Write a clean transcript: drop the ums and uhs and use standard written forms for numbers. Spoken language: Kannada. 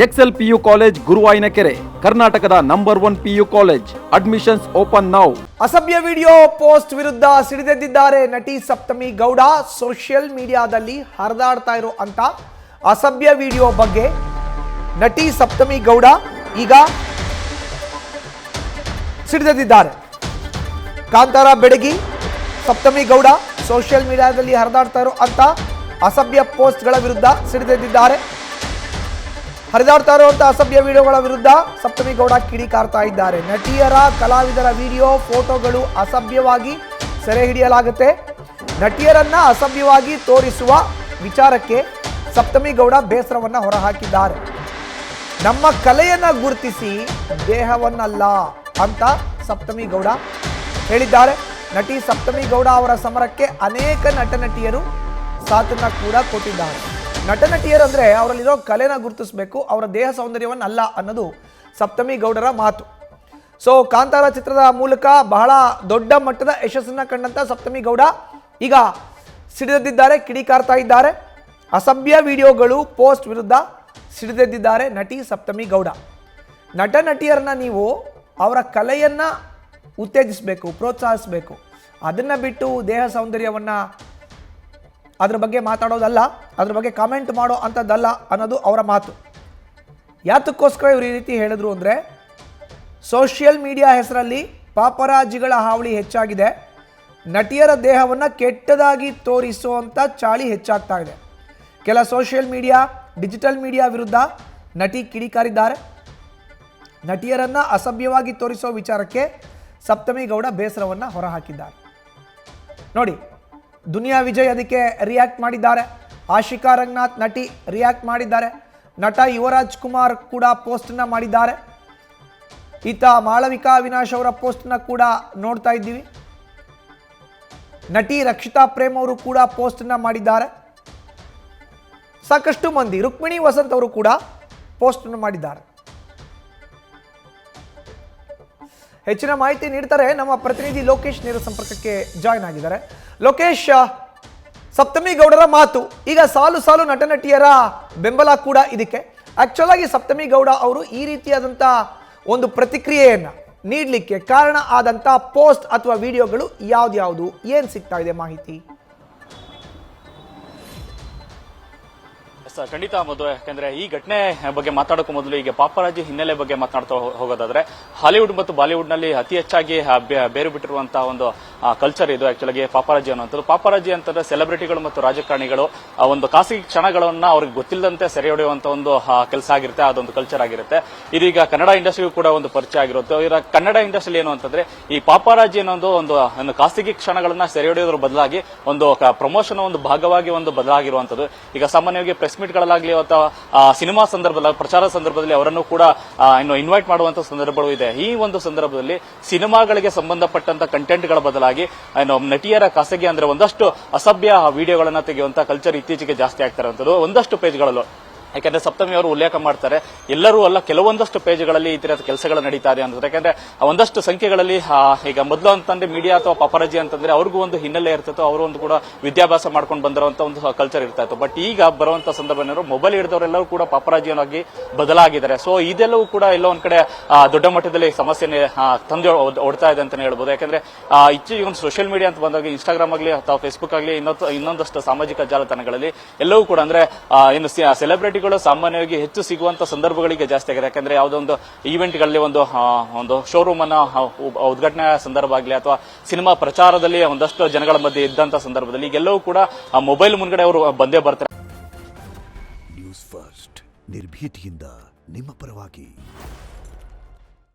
ಎಕ್ಸೆಲ್ ಪಿಯು ಕಾಲೇಜ್ ಗುರುವಾಯಿನಕೆರೆ, ಕರ್ನಾಟಕದ number 1 PU college. Admissions open now. ಅಸಭ್ಯ ವಿಡಿಯೋ ಪೋಸ್ಟ್ ವಿರುದ್ಧ ಸಿಡಿದೆದ್ದಿದ್ದಾರೆ ನಟಿ ಸಪ್ತಮಿ ಗೌಡ. ಸೋಷಿಯಲ್ ಮೀಡಿಯಾದಲ್ಲಿ ಹರಿದಾಡ್ತಾ ಇರೋ ಅಂತ ಅಸಭ್ಯ ವಿಡಿಯೋ ಬಗ್ಗೆ ನಟಿ ಸಪ್ತಮಿ ಗೌಡ ಈಗ ಸಿಡಿದೆದ್ದಿದ್ದಾರೆ. ಕಾಂತಾರ ಬೆಡಗಿ ಸಪ್ತಮಿ ಗೌಡ ಸೋಷಿಯಲ್ ಮೀಡಿಯಾದಲ್ಲಿ ಹರಿದಾಡ್ತಾ ಇರೋ ಅಂತ ಅಸಭ್ಯ ಪೋಸ್ಟ್ಗಳ ವಿರುದ್ಧ ಸಿಡಿದೆದ್ದಿದ್ದಾರೆ. ಹರಿದಾಡ್ತಾ ಇರುವಂಥ ಅಸಭ್ಯ ವಿಡಿಯೋಗಳ ವಿರುದ್ಧ ಸಪ್ತಮಿ ಗೌಡ ಕಿಡಿಕಾರ್ತಾ ಇದ್ದಾರೆ. ನಟಿಯರ ಕಲಾವಿದರ ವಿಡಿಯೋ ಫೋಟೋಗಳು ಅಸಭ್ಯವಾಗಿ ಸೆರೆ ಹಿಡಿಯಲಾಗುತ್ತೆ. ನಟಿಯರನ್ನ ಅಸಭ್ಯವಾಗಿ ತೋರಿಸುವ ವಿಚಾರಕ್ಕೆ ಸಪ್ತಮಿ ಗೌಡ ಬೇಸರವನ್ನ ಹೊರಹಾಕಿದ್ದಾರೆ. ನಮ್ಮ ಕಲೆಯನ್ನ ಗುರುತಿಸಿ ದೇಹವನ್ನಲ್ಲ ಅಂತ ಸಪ್ತಮಿ ಗೌಡ ಹೇಳಿದ್ದಾರೆ. ನಟಿ ಸಪ್ತಮಿ ಗೌಡ ಅವರ ಸಮರಕ್ಕೆ ಅನೇಕ ನಟನಟಿಯರು ಸಾಥನ್ನ ಕೂಡ ಕೊಟ್ಟಿದ್ದಾರೆ. ನಟನಟಿಯರಂದ್ರೆ ಅವರಲ್ಲಿರೋ ಕಲೆನ ಗುರುತಿಸಬೇಕು, ಅವರ ದೇಹ ಸೌಂದರ್ಯವನ್ನ ಅಲ್ಲ ಅನ್ನೋದು ಸಪ್ತಮಿ ಗೌಡರ ಮಾತು. ಸೊ ಕಾಂತಾರ ಚಿತ್ರದ ಮೂಲಕ ಬಹಳ ದೊಡ್ಡ ಮಟ್ಟದ ಯಶಸ್ಸನ್ನ ಕಂಡಂತ ಸಪ್ತಮಿ ಗೌಡ ಈಗ ಸಿಡಿದೆದ್ದಿದ್ದಾರೆ, ಕಿಡಿಕಾರ್ತಾ ಇದ್ದಾರೆ. ಅಸಭ್ಯ ವಿಡಿಯೋಗಳು ಪೋಸ್ಟ್ ವಿರುದ್ಧ ಸಿಡಿದೆದ್ದಿದ್ದಾರೆ ನಟಿ ಸಪ್ತಮಿ ಗೌಡ. ನಟ ನಟಿಯರನ್ನ ನೀವು ಅವರ ಕಲೆಯನ್ನ ಉತ್ತೇಜಿಸಬೇಕು, ಪ್ರೋತ್ಸಾಹಿಸಬೇಕು. ಅದನ್ನ ಬಿಟ್ಟು ದೇಹ ಸೌಂದರ್ಯವನ್ನ ಅದ್ರ ಬಗ್ಗೆ ಮಾತಾಡೋದಲ್ಲ, ಅದ್ರ ಬಗ್ಗೆ ಕಾಮೆಂಟ್ ಮಾಡೋ ಅಂಥದ್ದಲ್ಲ ಅನ್ನೋದು ಅವರ ಮಾತು. ಯಾತಕ್ಕೋಸ್ಕರ ಇವರು ಈ ರೀತಿ ಹೇಳಿದ್ರು ಅಂದರೆ, ಸೋಷಿಯಲ್ ಮೀಡಿಯಾ ಹೆಸರಲ್ಲಿ ಪಾಪರಾಜಿಗಳ ಹಾವಳಿ ಹೆಚ್ಚಾಗಿದೆ. ನಟಿಯರ ದೇಹವನ್ನು ಕೆಟ್ಟದಾಗಿ ತೋರಿಸುವಂಥ ಚಾಳಿ ಹೆಚ್ಚಾಗ್ತಾ ಇದೆ. ಕೆಲ ಸೋಷಿಯಲ್ ಮೀಡಿಯಾ, ಡಿಜಿಟಲ್ ಮೀಡಿಯಾ ವಿರುದ್ಧ ನಟಿ ಕಿಡಿಕಾರಿದ್ದಾರೆ. ನಟಿಯರನ್ನು ಅಸಭ್ಯವಾಗಿ ತೋರಿಸೋ ವಿಚಾರಕ್ಕೆ ಸಪ್ತಮಿ ಗೌಡ ಬೇಸರವನ್ನು ಹೊರಹಾಕಿದ್ದಾರೆ. ನೋಡಿ, ದುನಿಯಾ ವಿಜಯ್ ಅದಕ್ಕೆ ರಿಯಾಕ್ಟ್ ಮಾಡಿದ್ದಾರೆ. ಆಶಿಕಾ ರಂಗನಾಥ್ ನಟಿ ರಿಯಾಕ್ಟ್ ಮಾಡಿದ್ದಾರೆ. ನಟ ಯುವರಾಜ್ ಕುಮಾರ್ ಕೂಡ ಪೋಸ್ಟನ್ನು ಮಾಡಿದ್ದಾರೆ. ಈತ ಮಾಳವಿಕಾ ಅವಿನಾಶ್ ಅವರ ಪೋಸ್ಟನ್ನು ಕೂಡ ನೋಡ್ತಾ ಇದ್ದೀವಿ. ನಟಿ ರಕ್ಷಿತಾ ಪ್ರೇಮ್ ಅವರು ಕೂಡ ಪೋಸ್ಟನ್ನು ಮಾಡಿದ್ದಾರೆ. ಸಾಕಷ್ಟು ಮಂದಿ, ರುಕ್ಮಿಣಿ ವಸಂತ್ ಅವರು ಕೂಡ ಪೋಸ್ಟನ್ನು ಮಾಡಿದ್ದಾರೆ. ಹೆಚ್ಚಿನ ಮಾಹಿತಿ ನೀಡ್ತಾರೆ ನಮ್ಮ ಪ್ರತಿನಿಧಿ ಲೋಕೇಶ್. ನೇರ ಸಂಪರ್ಕಕ್ಕೆ ಜಾಯ್ನ್ ಆಗಿದ್ದಾರೆ. ಲೋಕೇಶ್, ಸಪ್ತಮಿ ಗೌಡರ ಮಾತು ಈಗ ಸಾಲು ಸಾಲು ನಟನಟಿಯರ ಬೆಂಬಲ ಕೂಡ ಇದಕ್ಕೆ. ಆಕ್ಚುಲ್ ಆಗಿ ಸಪ್ತಮಿ ಗೌಡ ಅವರು ಈ ರೀತಿಯಾದಂಥ ಒಂದು ಪ್ರತಿಕ್ರಿಯೆಯನ್ನು ನೀಡಲಿಕ್ಕೆ ಕಾರಣ ಆದಂಥ ಪೋಸ್ಟ್ ಅಥವಾ ವಿಡಿಯೋಗಳು ಯಾವ್ದ್ಯಾವುದು, ಏನು ಸಿಗ್ತಾ ಇದೆ ಮಾಹಿತಿ? ಖಂಡಿತ ಮಧು, ಯಾಕಂದ್ರೆ ಈ ಘಟನೆ ಬಗ್ಗೆ ಮಾತಾಡೋಕೆ ಮೊದಲು ಈಗ ಪಾಪರಾಜಿ ಹಿನ್ನೆಲೆ ಬಗ್ಗೆ ಮಾತನಾಡ್ತಾ ಹೋಗೋದಾದ್ರೆ, ಹಾಲಿವುಡ್ ಮತ್ತು ಬಾಲಿವುಡ್ ನಲ್ಲಿ ಅತಿ ಹೆಚ್ಚಾಗಿ ಬೇರು ಬಿಟ್ಟಿರುವಂತಹ ಒಂದು ಕಲ್ಚರ್ ಇದು ಆಕ್ಚುಲ್ ಆಗಿ ಪಾಪರಾಜಿ ಅನ್ನುವಂಥದ್ದು. ಪಾಪರಾಜಿ ಅಂತಂದ್ರೆ ಸೆಲೆಬ್ರಿಟಿಗಳು ಮತ್ತು ರಾಜಕಾರಣಿಗಳು ಒಂದು ಖಾಸಗಿ ಕ್ಷಣಗಳನ್ನ ಅವ್ರಿಗೆ ಗೊತ್ತಿಲ್ಲದಂತೆ ಸೆರೆ ಹಿಡಿಯುವಂತ ಒಂದು ಕೆಲಸ ಆಗಿರುತ್ತೆ, ಅದೊಂದು ಕಲ್ಚರ್ ಆಗಿರುತ್ತೆ. ಇದೀಗ ಕನ್ನಡ ಇಂಡಸ್ಟ್ರಿಗೂ ಕೂಡ ಒಂದು ಪರಿಚಯ ಆಗಿರುತ್ತೆ. ಈಗ ಕನ್ನಡ ಇಂಡಸ್ಟ್ರಿ ಏನು ಅಂತಂದ್ರೆ, ಈ ಪಾಪರಾಜಿ ಅನ್ನೋದು ಒಂದು ಖಾಸಗಿ ಕ್ಷಣಗಳನ್ನ ಸೆರೆ ಹಿಡಿಯೋದ್ರ ಬದಲಾಗಿ ಒಂದು ಪ್ರಮೋಷನ್ ಒಂದು ಭಾಗವಾಗಿ ಒಂದು ಬದಲಾಗಿರುವಂತದ್ದು. ಈಗ ಸಾಮಾನ್ಯವಾಗಿ ಪ್ರೆಸ್ ಗಳಾಗ್ಲಿ ಅಥವಾ ಸಿನಿಮಾ ಸಂದರ್ಭದಲ್ಲಿ, ಪ್ರಚಾರ ಸಂದರ್ಭದಲ್ಲಿ ಅವರನ್ನು ಕೂಡ ಇನ್ವೈಟ್ ಮಾಡುವಂತ ಸಂದರ್ಭಗಳು ಇದೆ. ಈ ಒಂದು ಸಂದರ್ಭದಲ್ಲಿ ಸಿನಿಮಾಗಳಿಗೆ ಸಂಬಂಧಪಟ್ಟಂತ ಕಂಟೆಂಟ್ಗಳ ಬದಲಾಗಿ ನಟಿಯರ ಖಾಸಗಿ ಅಂದ್ರೆ ಒಂದಷ್ಟು ಅಸಭ್ಯ ವಿಡಿಯೋಗಳನ್ನ ತೆಗೆಯುವಂತ ಕಲ್ಚರ್ ಇತ್ತೀಚೆಗೆ ಜಾಸ್ತಿ ಆಗ್ತಾ ಇರುವಂತದ್ದು ಒಂದಷ್ಟು ಪೇಜ್ಗಳಲ್ಲೂ. ಯಾಕಂದ್ರೆ ಸಪ್ತಮಿ ಅವರು ಉಲ್ಲೇಖ ಮಾಡ್ತಾರೆ, ಎಲ್ಲರೂ ಅಲ್ಲ ಕೆಲವೊಂದಷ್ಟು ಪೇಜ್ಗಳಲ್ಲಿ ಈ ತರದ ಕೆಲಸಗಳು ನಡೀತಾ ಇದೆ ಅಂತ. ಯಾಕಂದ್ರೆ ಒಂದಷ್ಟು ಸಂಖ್ಯೆಗಳಲ್ಲಿ ಈಗ ಮೊದಲು ಅಂತಂದ್ರೆ ಮೀಡಿಯಾ ಅಥವಾ ಪಾಪರಾಜಿ ಅಂತಂದ್ರೆ ಅವ್ರಿಗೂ ಒಂದು ಹಿನ್ನೆಲೆ ಇರ್ತಿತ್ತು, ಅವರು ಒಂದು ಕೂಡ ವಿದ್ಯಾಭ್ಯಾಸ ಮಾಡ್ಕೊಂಡು ಬಂದಿರುವಂತ ಒಂದು ಕಲ್ಚರ್ ಇರ್ತಾ ಇತ್ತು. ಬಟ್ ಈಗ ಬರುವಂತ ಸಂದರ್ಭ ಮೊಬೈಲ್ ಹಿಡಿದವರೆಲ್ಲರೂ ಕೂಡ ಪಾಪರಾಜಿಯನ್ನಾಗಿ ಬದಲಾಗಿದ್ದಾರೆ. ಸೊ ಇದೆಲ್ಲವೂ ಕೂಡ ಎಲ್ಲೋ ಒಂದ್ ಕಡೆ ದೊಡ್ಡ ಮಟ್ಟದಲ್ಲಿ ಸಮಸ್ಯೆನೆ ತಂದು ಓಡ್ತಾ ಇದೆ ಅಂತಾನೆ ಹೇಳ್ಬೋದು. ಯಾಕಂದ್ರೆ ಇತ್ತೀಚೆಗೆ ಒಂದು ಸೋಷಿಯಲ್ ಮೀಡಿಯಾ ಅಂತ ಬಂದಾಗ ಇನ್ಸ್ಟಾಗ್ರಾಮ್ ಆಗಲಿ ಅಥವಾ ಫೇಸ್ಬುಕ್ ಆಗಲಿ ಇನ್ನೊಂದಷ್ಟು ಸಾಮಾಜಿಕ ಜಾಲತಾಣಗಳಲ್ಲಿ ಎಲ್ಲವೂ ಕೂಡ ಅಂದ್ರೆ ಏನು ಸೆಲೆಬ್ರಿಟಿ ಸಾಮಾನ್ಯವಾಗಿ ಹೆಚ್ಚು ಸಿಗುವಂತ ಸಂದರ್ಭಗಳಿಗೆ ಜಾಸ್ತಿ ಆಗಿದೆ. ಯಾಕಂದ್ರೆ ಯಾವುದೋ ಒಂದು ಈವೆಂಟ್ಗಳಲ್ಲಿ ಒಂದು ಶೋರೂಮ್ ಅನ್ನ ಉದ್ಘಾಟನೆ ಸಂದರ್ಭ ಆಗಲಿ ಅಥವಾ ಸಿನಿಮಾ ಪ್ರಚಾರದಲ್ಲಿ ಒಂದಷ್ಟು ಜನಗಳ ಮಧ್ಯೆ ಇದ್ದಂತ ಸಂದರ್ಭದಲ್ಲಿ ಈಗೆಲ್ಲವೂ ಕೂಡ ಮೊಬೈಲ್ ಮುಂದ್ಗಡೆ ಅವರು ಬಂದೇ ಬರ್ತಾರೆ. ನ್ಯೂಸ್ ಫಸ್ಟ್, ನಿರ್ಭೀತಿಯಿಂದ ನಿಮ್ಮ ಪರವಾಗಿ.